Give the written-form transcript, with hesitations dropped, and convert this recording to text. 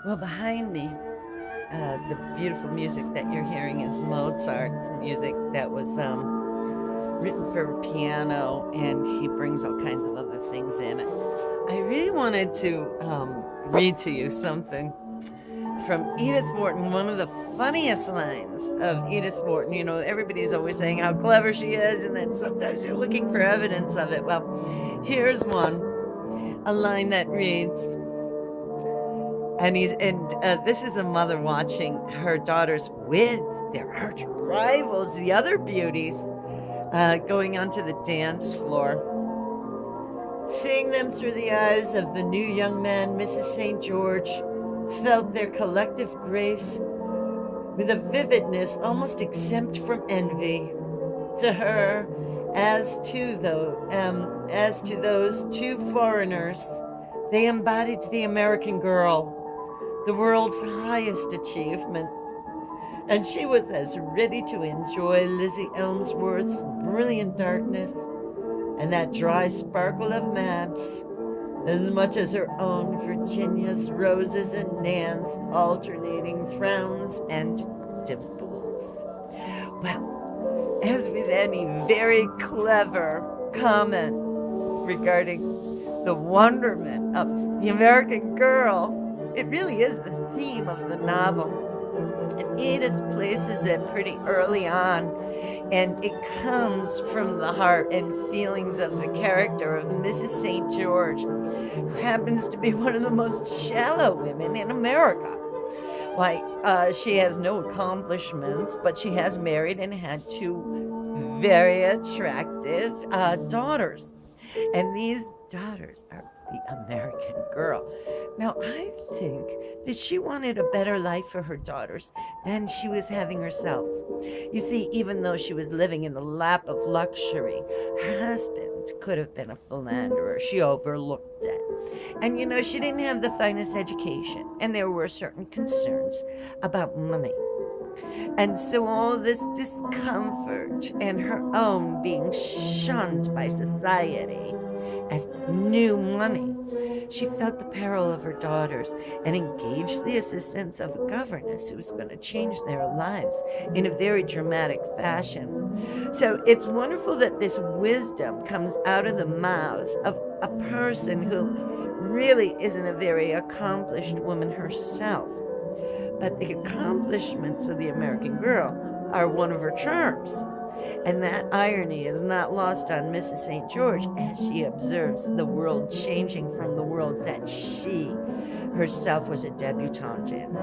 Well, behind me, the beautiful music that you're hearing is Mozart's music that was written for piano, and he brings all kinds of other things in it. I really wanted to read to you something from Edith Wharton, one of the funniest lines of Edith Wharton. You know, everybody's always saying how clever she is, and then sometimes you're looking for evidence of it. Well, here's one, a line that reads, this is a mother watching her daughters with their arch rivals, the other beauties, going onto the dance floor. Seeing them through the eyes of the new young man, Mrs. St. George felt their collective grace with a vividness almost exempt from envy. To her, as to those two foreigners, they embodied the American girl, the world's highest achievement. And she was as ready to enjoy Lizzie Elmsworth's brilliant darkness and that dry sparkle of Mab's as much as her own Virginia's roses and Nan's alternating frowns and dimples. Well, as with any very clever comment regarding the wonderment of the American girl, it really is the theme of the novel. And Edith places it pretty early on, and it comes from the heart and feelings of the character of Mrs. St. George, who happens to be one of the most shallow women in America. Why, she has no accomplishments, but she has married and had two very attractive daughters. And these daughters are the American girl. Now, I think that she wanted a better life for her daughters than she was having herself. You see, even though she was living in the lap of luxury, her husband could have been a philanderer. She overlooked it. And, you know, she didn't have the finest education, and there were certain concerns about money. And so all this discomfort and her own being shunned by society as new money, she felt the peril of her daughters and engaged the assistance of a governess who was going to change their lives in a very dramatic fashion. So it's wonderful that this wisdom comes out of the mouths of a person who really isn't a very accomplished woman herself. But the accomplishments of the American girl are one of her charms. And that irony is not lost on Mrs. St. George as she observes the world changing from the world that she herself was a debutante in.